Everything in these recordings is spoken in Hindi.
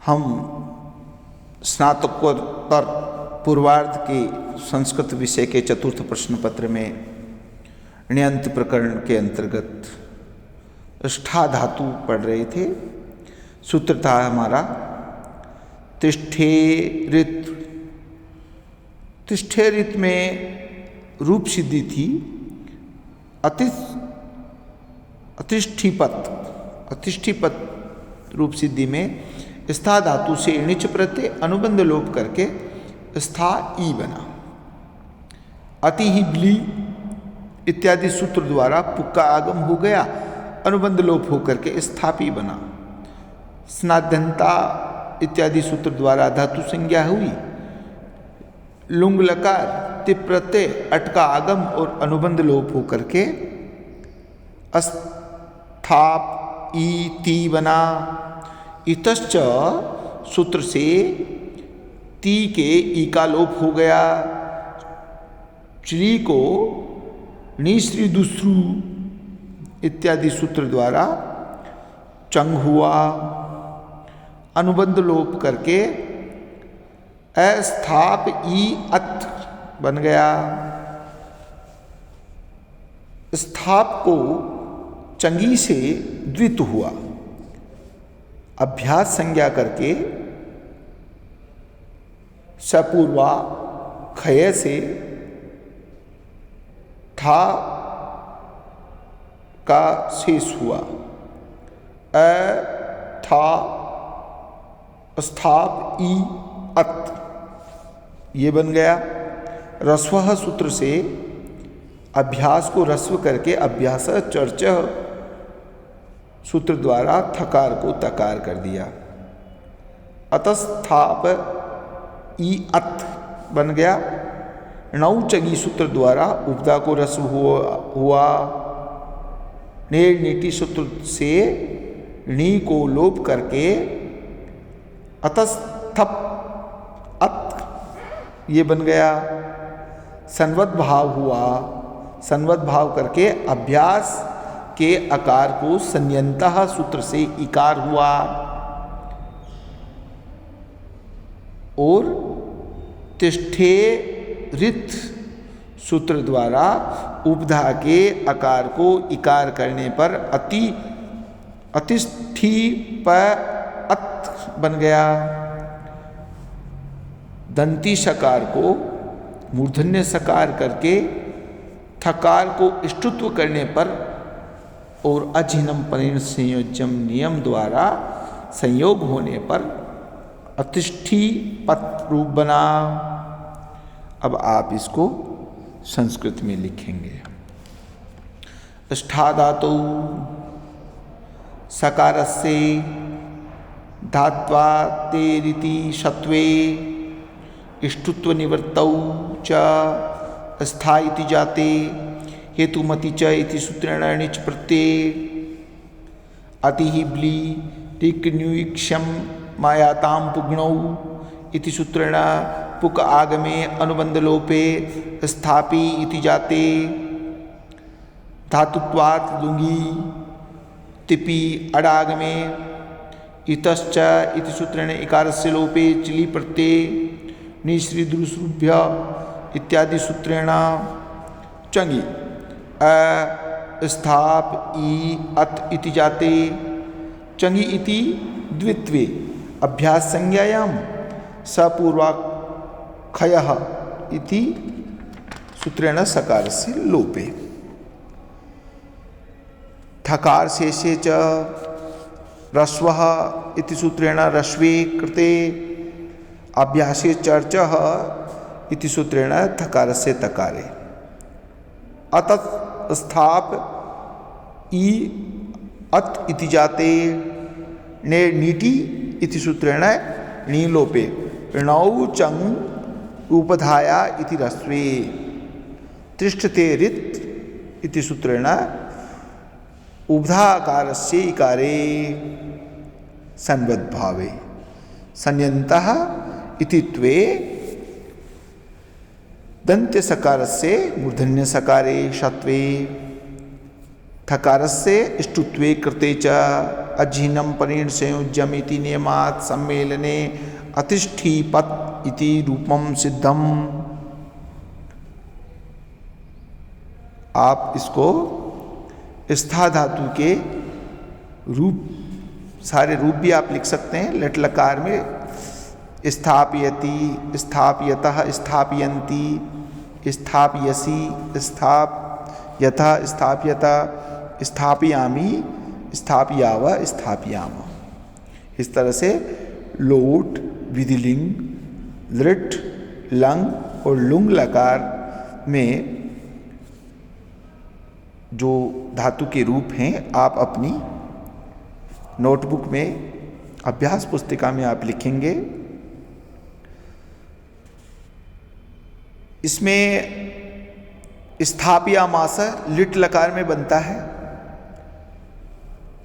हम स्नातकोत्तर पूर्वार्ध के संस्कृत विषय के चतुर्थ प्रश्न पत्र में ण्यंत प्रकरण के अंतर्गत ष्ठा धातु पढ़ रहे थे। सूत्र था हमारा तिष्ठेरित। तिष्ठेरित में रूप सिद्धि थी अतिष्ठिपत रूप सिद्धि में स्था धातु से णिच प्रत्यय अनुबंध लोप करके स्था ई बना। अति ही ब्ली इत्यादि सूत्र द्वारा पुक का आगम हो गया, अनुबंध लोप होकर के स्थापी बना। स्नाद्यंता इत्यादि सूत्र द्वारा धातु संज्ञा हुई। लुंग लकार तिप प्रत्यय अट का आगम और अनुबंध लोप होकर के स्थाप ई ती बना। इतश्च सूत्र से ती के ई का लोप हो गया। श्री को नीश्री दूसरू इत्यादि सूत्र द्वारा चंग हुआ, अनुबंध लोप करके अस्थाप ई अत बन गया। स्थाप को चंगी से द्वित हुआ, अभ्यास संज्ञा करके सपूर्वा खय से था का शेष हुआ। था स्थाप ई अत ये बन गया। रस्व सूत्र से अभ्यास को रस्व करके अभ्यास चर्च सूत्र द्वारा थकार को तकार कर दिया। अतस्थाप ई अत बन गया। नौचगी सूत्र द्वारा उपदा को रस्व हुआ। नेर नीति सूत्र से णी को लोप करके अतस्थप अत ये बन गया। संवद भाव हुआ, संवद भाव करके अभ्यास के आकार को संयंतः सूत्र से इकार हुआ और तिष्ठे रित सूत्र द्वारा उपधा के आकार को इकार करने पर अतिष्ठी प अत बन गया। दंती सकार को मूर्धन्य सकार करके थकार को इष्टुत्व करने पर और अजिनम परिण संयोजम नियम द्वारा संयोग होने पर अतिष्ठी पत रूप बना। अब आप इसको संस्कृत में लिखेंगे। ष्ठा धातु सकारस्य धात्वा तेरिति शत्वे इष्टुत्व निवृत्तौ च स्था इति जाते हेतुमति च इति सूत्रेण णिच प्रत्यय अति ही ब्ली टिक्न्युक्षम मायातां पुग्नौ इति सूत्रेण पुक आगमे अनुबंध लोपे स्थापी इति जाते धातुत्वात् लुंगी तिपि अडागमे इतश्च इति सूत्रेण इकारस्य लोपे चिली प्रत्यय निश्री दुरुसृभ्य इत्यादि सूत्रेण चंगी स्थाप ई अत इति जाते चंगी इति द्वित्वे अभ्यास संज्ञायां सपूर्वाक्षयः इति सूत्रेण सकारस्य लोपे थकार शेषे च रस्वः इति सूत्रेण रस्वे कृते अभ्यासे चर्चः इति सूत्रेण थकारस्य तकारे अतः स्थाप ई अत इति जाते ने नीति इति सूत्रेण नीलोपे णौ चंग उपधाया इति रस्वे तिष्ठते रित इति सूत्रेण उब्धाकारस्य इकारे संवद्भावे संयंतः इति त्वे दंत्य सकारस्य मूर्धन्य सकारे शत्वे थकारस्य ष्टुत्वे कृते च अझिनं परेण संयोज्यम इति नियमात् सम्मेलने अतिष्ठीपत् इति रूपम सिद्धम। आप इसको स्था धातु के रूप, सारे रूप भी आप लिख सकते हैं। लट लकार में स्थापयति, स्थापयतः, स्थापयन्ति, स्थापयसि, स्थापयतः, स्थापयता, स्थापयामि, स्थापयाव, स्थापयाम। इस तरह से लोट, विधिलिंग, लृट, लंग और लुंग लकार में जो धातु के रूप हैं आप अपनी नोटबुक में, अभ्यास पुस्तिका में आप लिखेंगे। इसमें स्थापयामास लिट लकार में बनता है,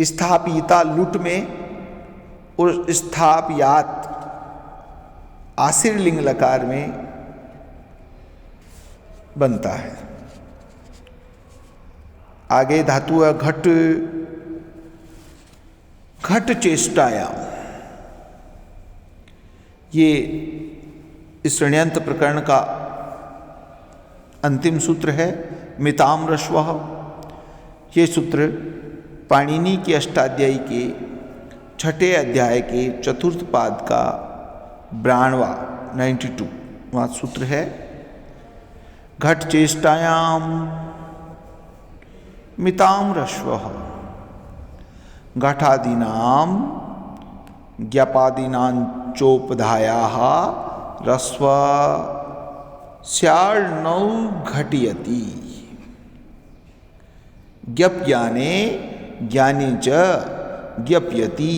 स्थापिता लुट में, और स्थापयात आसिर लिंग लकार में बनता है। आगे धातु है घट, घट चेष्टायाम। ये इस ऋण्यंत प्रकरण का अंतिम सूत्र है, मिताम रश्वः। ये सूत्र पाणिनि की अष्टाध्यायी के छठे अध्याय के चतुर्थ पाद का 92वां सूत्र है। घट चेष्टायाम मिताम रश्वः घटादीनां ज्ञापादीनां चोपधायाः रस्व स्यार्णौ घटयति। ज्ञप्याने ज्ञाने च ज्ञप्यति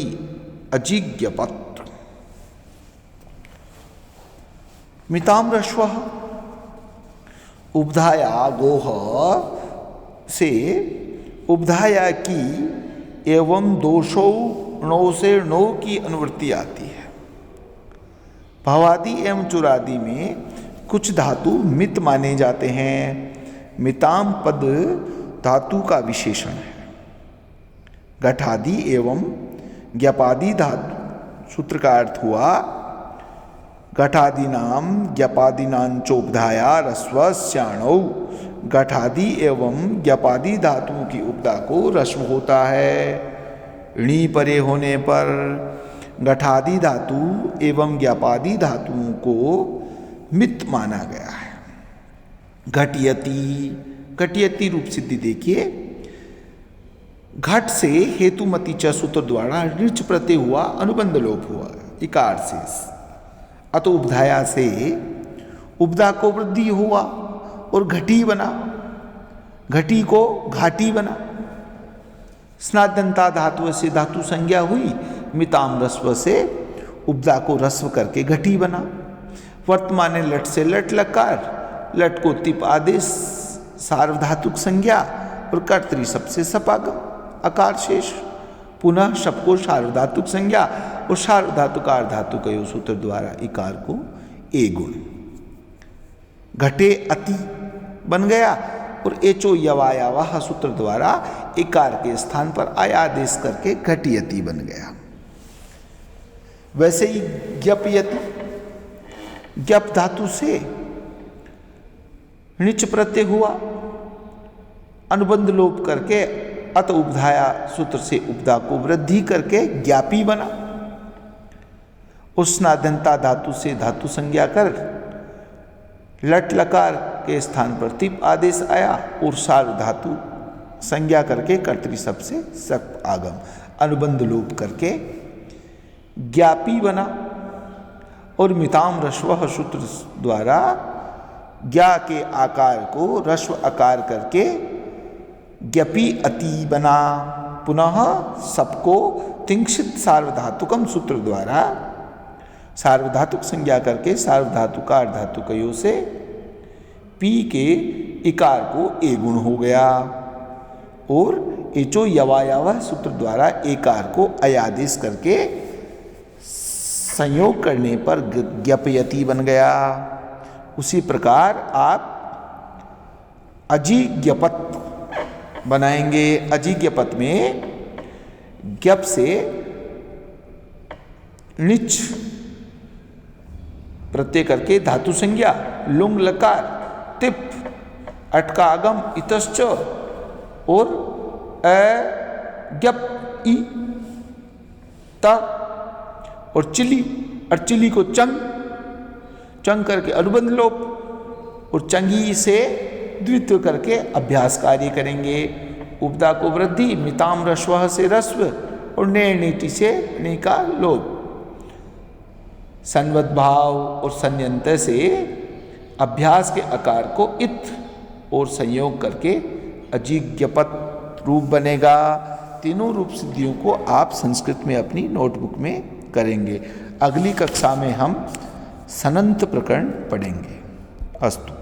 अजिज्ञपत्। मिताम रश्वः उपधाया गोह से उपधाया की एवं दोषो णौ से णौ की अनुवृत्ति आती है। भवादि एवं चुरादि में कुछ धातु मित माने जाते हैं। मिताम पद धातु का विशेषण है। घटादि एवं ज्ञपादि धातु सूत्र का अर्थ हुआ घटादीनाम ज्ञपादीनां चोपधाया रस्व स्याणौ। घटादि एवं ज्ञपादि धातुओं की उपधा को रस्व होता है। णी परे होने पर घटादि धातु एवं ज्ञपादि धातुओं को मित माना गया है। घटयति, घटयति रूप सिद्धि देखिए। घट से हेतुमति च सूत्र द्वारा ऋच प्रत्यय हुआ, अनुबंध लोप हुआ इकार से। अतो उपधाया से उपधा को वृद्धि हुआ और घटी बना, घटी को घाटी बना। स्नादंता धातु से धातु संज्ञा हुई। मिताम रस्व से उपधा को रस्व करके घटी बना। वर्तमान लट से लट लकार, लट को तिप आदेश सार्वधातुक संज्ञा और कर्तरी शब्द से सपागम अकार शेष। पुनः शब्द को सार्वधातुक संज्ञा और सार्वधातुकार धातु कयो सूत्र द्वारा इकार को ए गुण। घटे अति बन गया और एचो यवायावाह सूत्र द्वारा इकार के स्थान पर आयादेश करके घटियति बन गया। वैसे ही ज्ञपयति, ज्ञप धातु से णिच प्रत्यय हुआ, अनुबंध लोप करके अत उपधाया सूत्र से उपधा को वृद्धि करके ज्ञापी बना। उष्णादंता धातु से धातु संज्ञा कर लट लकार के स्थान पर तिप आदेश आया और सार्व धातु संज्ञा करके कर्तरी शब्द से सप आगम अनुबंध लोप करके ज्ञापी बना। और मिताम रश्व सूत्र द्वारा ज्ञा के आकार को रश्व आकार करके ज्ञपी अति बना। पुनः सबको तिंक्षित सार्वधातुकम सूत्र द्वारा सार्वधातुक संज्ञा करके सार्वधातुकार धातु कयो से पी के इकार को ए गुण हो गया और एचो यवायावा सूत्र द्वारा एकार को अयादेश करके संयोग करने पर ज्ञपयति बन गया। उसी प्रकार आप अजिज्ञपत बनाएंगे। अजिज्ञ पद में ज्ञप से णिच प्रत्यय करके धातु संज्ञा लुंग लकार तिप अट का आगम इतश्च और ज्ञप ई ता और चिली और चिली को चंग करके अनुबंध लोप और चंगी से द्वित्व करके अभ्यास कार्य करेंगे। उपदा को वृद्धि मिताम रस्व से रस्व और नीति से नी का लोप। संवद भाव और संयंत से अभ्यास के आकार को इत और संयोग करके अजिज्ञपत रूप बनेगा। तीनों रूप सिद्धियों को आप संस्कृत में अपनी नोटबुक में करेंगे। अगली कक्षा में हम सनंत प्रकरण पढ़ेंगे। अस्तु।